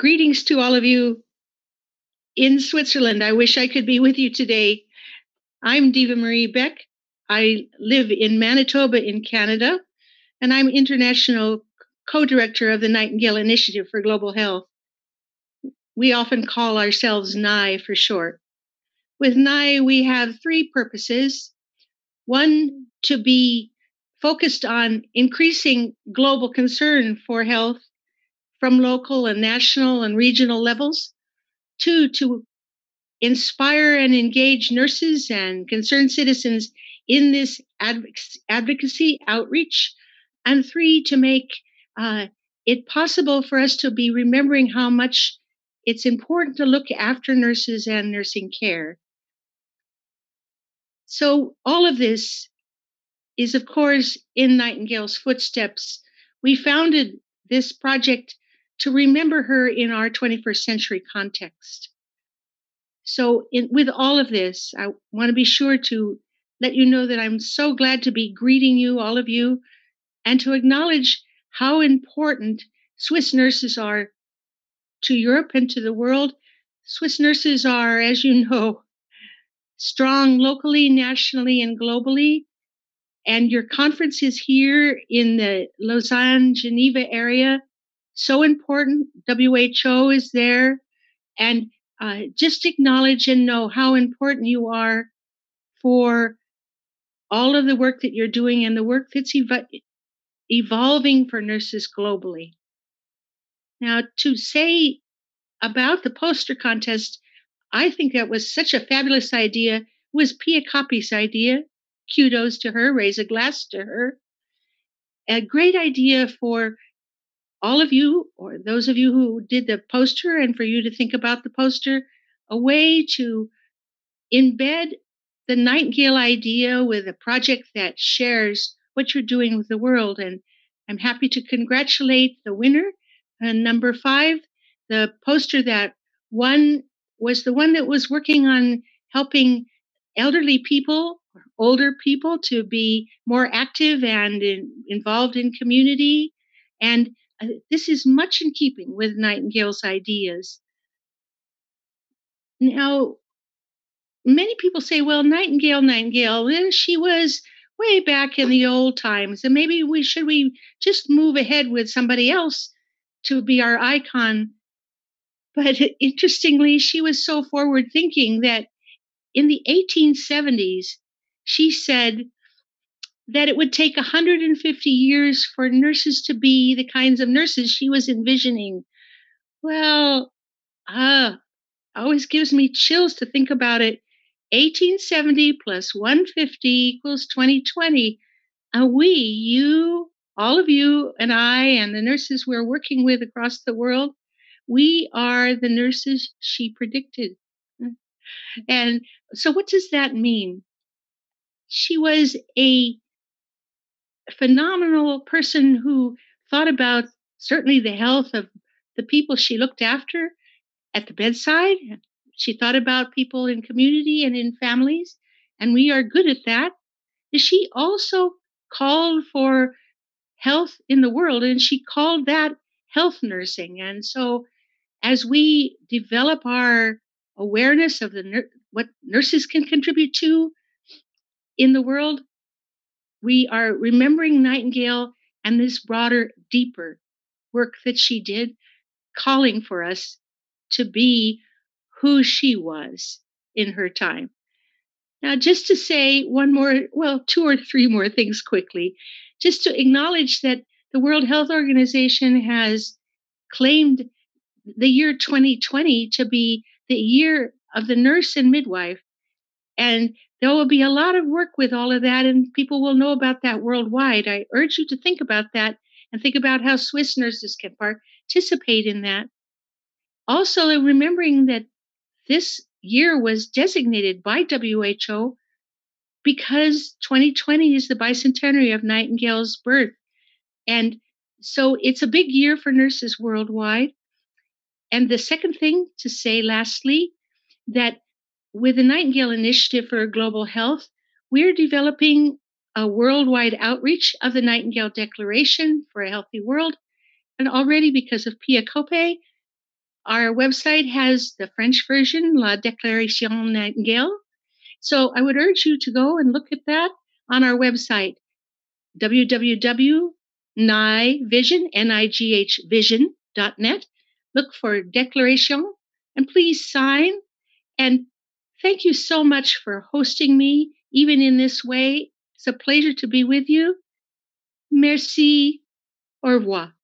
Greetings to all of you in Switzerland. I wish I could be with you today. I'm Deva Marie Beck. I live in Manitoba in Canada, and I'm international co-director of the Nightingale Initiative for Global Health. We often call ourselves NIGH for short. With NIGH, we have three purposes. One, to be focused on increasing global concern for health from local and national and regional levels. Two, to inspire and engage nurses and concerned citizens in this advocacy outreach. And three, to make it possible for us to be remembering how much it's important to look after nurses and nursing care. So all of this is, of course, in Nightingale's footsteps. We founded this project to remember her in our 21st century context. So with all of this, I want to be sure to let you know that I'm so glad to be greeting you, all of you, and to acknowledge how important Swiss nurses are to Europe and to the world. Swiss nurses are, as you know, strong locally, nationally, and globally. And your conference is here in the Lausanne, Geneva area. So important. WHO is there. And just acknowledge and know how important you are for all of the work that you're doing and the work that's evolving for nurses globally. Now, to say about the poster contest, I think that was such a fabulous idea. It was Pia Coppi's idea. Kudos to her, raise a glass to her. A great idea for all of you, or those of you who did the poster, and for you to think about the poster, a way to embed the Nightingale idea with a project that shares what you're doing with the world. And I'm happy to congratulate the winner, number 5. The poster that won was the one that was working on helping elderly people, older people, to be more active and involved in community. And this is much in keeping with Nightingale's ideas. Now, many people say, well, Nightingale, she was way back in the old times, and maybe we should just move ahead with somebody else to be our icon. But interestingly, she was so forward thinking that in the 1870s, she said that it would take 150 years for nurses to be the kinds of nurses she was envisioning. Well, always gives me chills to think about it. 1870 plus 150 equals 2020. And all of you and I and the nurses we're working with across the world, we are the nurses she predicted. And so what does that mean? She was a phenomenal person who thought about certainly the health of the people she looked after at the bedside. She thought about people in community and in families, and we are good at that. She also called for health in the world, and she called that health nursing. And so as we develop our awareness of what nurses can contribute to in the world, we are remembering Nightingale and this broader, deeper work that she did, calling for us to be who she was in her time. Now, just to say two or three more things quickly, just to acknowledge that the World Health Organization has claimed the year 2020 to be the year of the nurse and midwife. And there will be a lot of work with all of that, and people will know about that worldwide. I urge you to think about that and think about how Swiss nurses can participate in that. Also, remembering that this year was designated by WHO because 2020 is the bicentenary of Nightingale's birth. And so it's a big year for nurses worldwide. And the second thing to say, lastly, that with the Nightingale Initiative for Global Health, we're developing a worldwide outreach of the Nightingale Declaration for a Healthy World. And already, because of Pia Coppi, Our website has the French version, La Déclaration Nightingale. So I would urge you to go and look at that on our website, www.nighvision.net. Look for Declaration and please sign. And thank you so much for hosting me, even in this way. It's a pleasure to be with you. Merci. Au revoir.